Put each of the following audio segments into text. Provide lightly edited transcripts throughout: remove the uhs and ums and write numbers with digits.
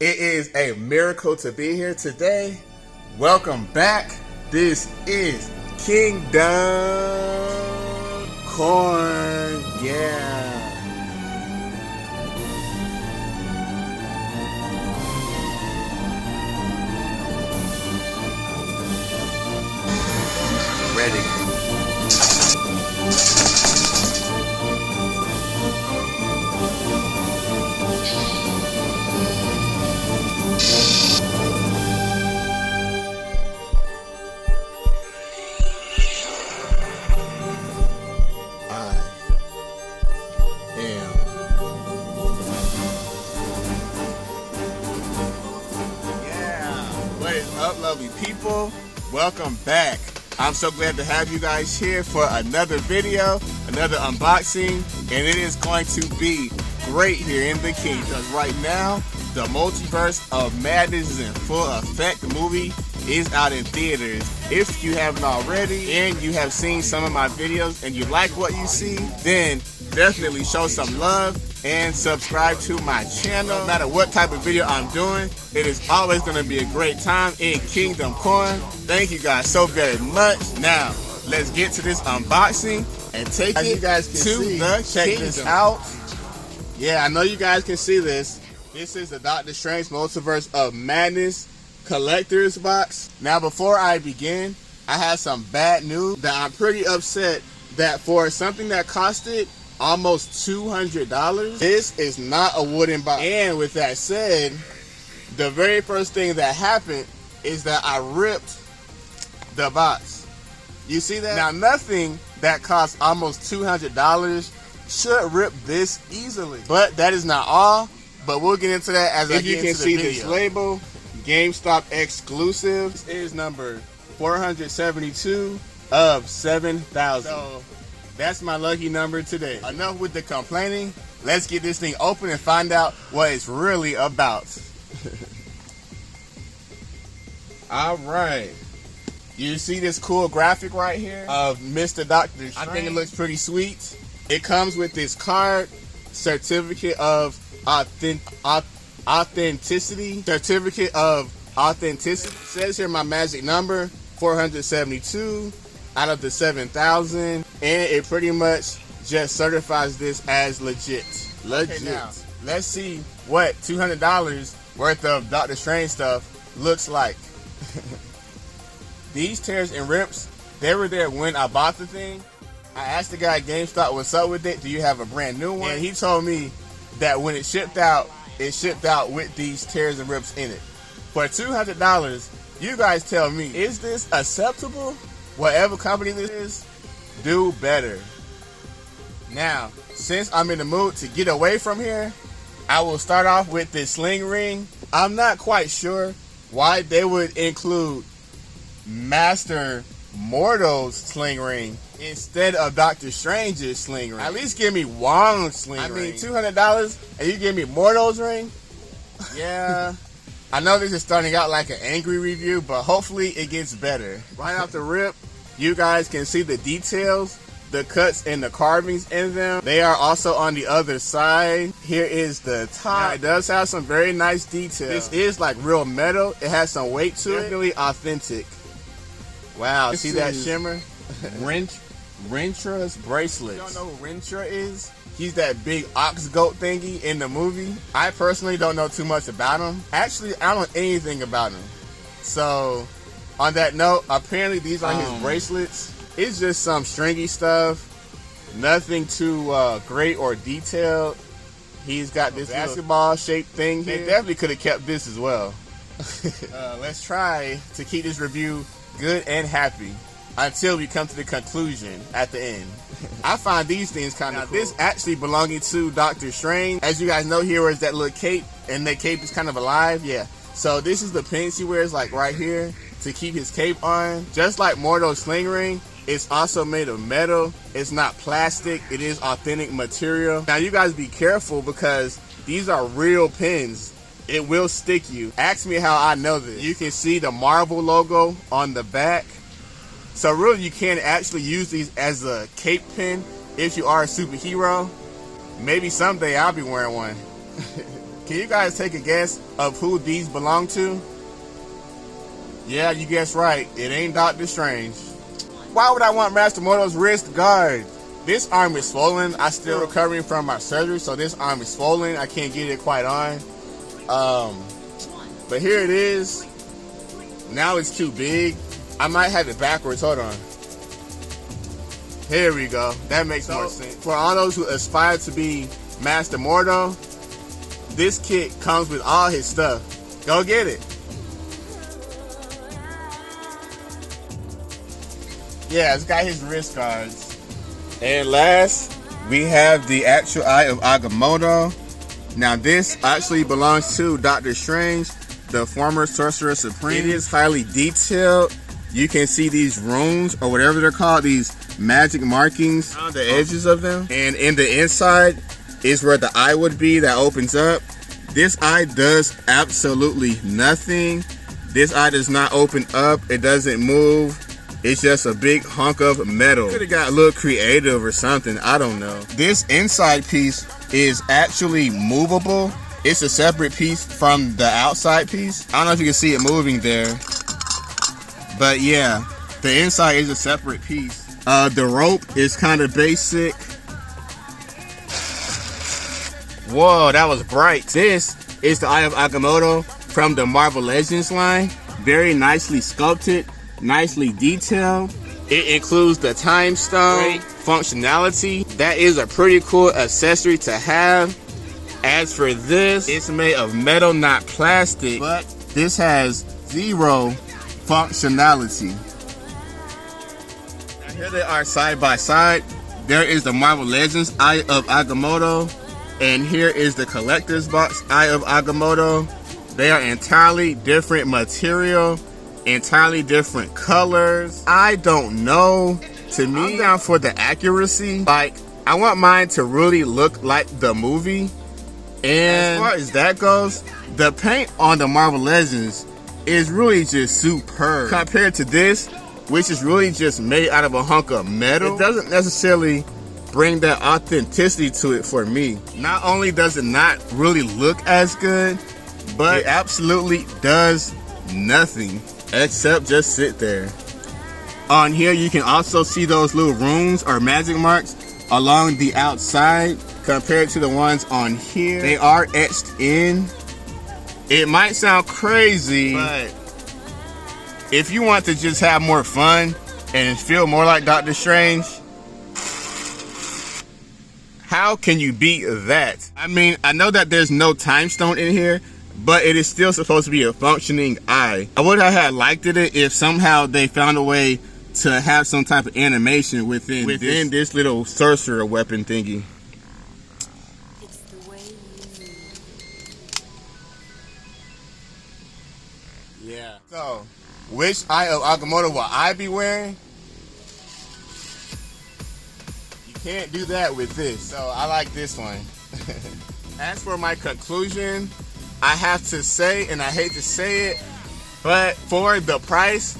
It is a miracle to be here today. Welcome back. This is Kingdom Corn. Yeah. Ready. What is up, lovely people? Welcome back. I'm so glad to have you guys here for another video, another unboxing, and it is going to be great here in the kingdom. Because right now, the Multiverse of Madness is in full effect. The movie is out in theaters. If you haven't already and you have seen some of my videos and you like what you see, then definitely show some love and subscribe to my channel. No matter what type of video I'm doing, it is always going to be a great time in Kingdom Corn. Thank you guys so very much. Now, let's get to this unboxing and take it to the check this out. Yeah, I know you guys can see this. This is the Doctor Strange Multiverse of Madness collector's box. Now, before I begin, I have some bad news that I'm pretty upset that for something that costed almost $200, this is not a wooden box. And with that said, the very first thing that happened is that I ripped the box. You see that? Now, nothing that costs almost $200 should rip this easily. But that is not all. But we'll get into that as I get into the video. If you can see this label, GameStop exclusive. This is number 472 of 7,000. So that's my lucky number today. Enough with the complaining. Let's get this thing open and find out what it's really about. All right. You see this cool graphic right here of Mr. Doctor Strange? I think it looks pretty sweet. It comes with this card, certificate of authenticity. Certificate of authenticity. It says here my magic number, 472 out of the 7,000, and it pretty much just certifies this as legit. Okay, now, let's see what $200 worth of Doctor Strange stuff looks like. These tears and rips, they were there when I bought the thing. I asked the guy at GameStop what's up with it. Do you have a brand new one? And he told me that when it shipped out with these tears and rips in it. For $200, you guys tell me, is this acceptable? Whatever company this is, do better. Now, since I'm in the mood to get away from here, I will start off with this sling ring. I'm not quite sure why they would include Master Mordo's sling ring instead of Doctor Strange's sling ring. At least give me Wong's sling ring. I mean, $200 and you give me Mordo's ring? Yeah. I know this is starting out like an angry review, but hopefully it gets better. Right off the rip, you guys can see the details, the cuts and the carvings in them. They are also on the other side. Here is the top. Now, it does have some very nice details. This is like real metal. It has some weight to it. Definitely authentic. Wow, see that shimmer? Rentra's bracelet. You don't know who Rentra is? He's that big ox goat thingy in the movie. I personally don't know too much about him. Actually, I don't know anything about him. So, on that note, apparently these are his bracelets. It's just some stringy stuff. Nothing too great or detailed. He's got this basketball shaped thing here. They definitely could have kept this as well. Let's try to keep this review good and happy until we come to the conclusion at the end. I find these things kind of cool. This actually belonging to Doctor Strange. As you guys know, here is that little cape, and that cape is kind of alive. Yeah. So this is the pins he wears, like right here, to keep his cape on. Just like Mordo's sling ring, it's also made of metal. It's not plastic. It is authentic material. Now you guys be careful because these are real pins. It will stick you. Ask me how I know this. You can see the Marvel logo on the back. So really, you can actually use these as a cape pin if you are a superhero. Maybe someday I'll be wearing one. Can you guys take a guess of who these belong to? Yeah, you guessed right. It ain't Doctor Strange. Why would I want Master Mordo's wrist guard? This arm is swollen. I'm still recovering from my surgery, so this arm is swollen. I can't get it quite on. But here it is. Now it's too big. I might have it backwards. Hold on. Here we go. That makes more sense. For all those who aspire to be Master Mordo, this kit comes with all his stuff. Go get it. Yeah, it's got his wrist guards. And last, we have the actual Eye of Agamotto. Now this actually belongs to Doctor Strange, the former Sorcerer Supreme. It is highly detailed. You can see these runes, or whatever they're called, these magic markings on the edges of them. And in the inside is where the eye would be that opens up. This eye does absolutely nothing. This eye does not open up. It doesn't move. It's just a big hunk of metal. Could have got a little creative or something. I don't know. This inside piece is actually movable. It's a separate piece from the outside piece. I don't know if you can see it moving there. But yeah, the inside is a separate piece. The rope is kind of basic. Whoa, that was bright. This is the Eye of Agamotto from the Marvel Legends line. Very nicely sculpted. Nicely detailed. It includes the time stone functionality. That is a pretty cool accessory to have. As for this, it's made of metal, not plastic, but this has zero functionality. Now here they are side by side. There is the Marvel Legends Eye of Agamotto, and here is the collector's box Eye of Agamotto. They are entirely different material, entirely different colors. I don't know. To me, I'm down for the accuracy. Like, I want mine to really look like the movie. And as far as that goes, the paint on the Marvel Legends is really just superb compared to this, which is really just made out of a hunk of metal. It doesn't necessarily bring that authenticity to it for me. Not only does it not really look as good, but it absolutely does nothing except just sit there. On here you can also see those little runes or magic marks along the outside compared to the ones on here. They are etched in. It might sound crazy, but if you want to just have more fun and feel more like Doctor Strange, how can you beat that? I mean, I know that there's no time stone in here, but it is still supposed to be a functioning eye. I would have liked it if somehow they found a way to have some type of animation within this little sorcerer weapon thingy. It's the way you move. Yeah. So, which Eye of Agamotto will I be wearing? You can't do that with this. So I like this one. As for my conclusion, I have to say, and I hate to say it, but for the price,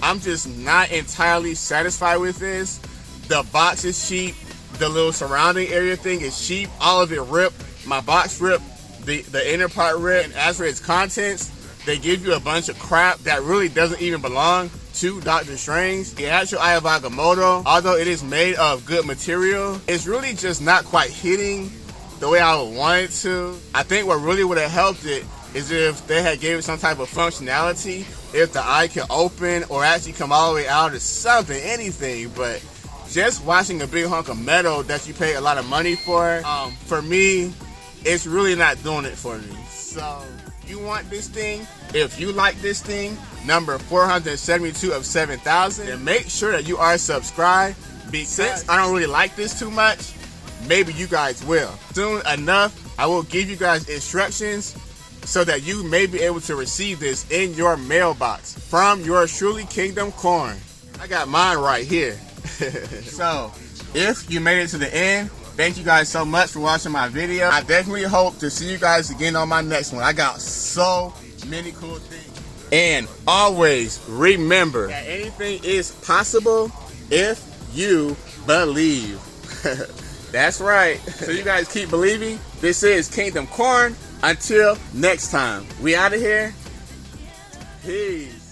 I'm just not entirely satisfied with this. The box is cheap. The little surrounding area thing is cheap. All of it ripped. My box ripped. The inner part ripped. And as for its contents, they give you a bunch of crap that really doesn't even belong to Doctor Strange. The actual Eye of Agamotto, although it is made of good material, it's really just not quite hitting the way I would want it to. I think what really would have helped it is if they had gave it some type of functionality, if the eye can open or actually come all the way out or something, anything. But just watching a big hunk of metal that you pay a lot of money for me, it's really not doing it for me. So you want this thing, if you like this thing, number 472 of 7,000, then make sure that you are subscribed, because since I don't really like this too much, maybe you guys will. Soon enough, I will give you guys instructions so that you may be able to receive this in your mailbox from your truly Kingdom Corn. I got mine right here. So, if you made it to the end, thank you guys so much for watching my video. I definitely hope to see you guys again on my next one. I got so many cool things. And always remember that anything is possible if you believe. That's right. So you guys keep believing. This is Kingdom Corn. Until next time, we out of here. Peace.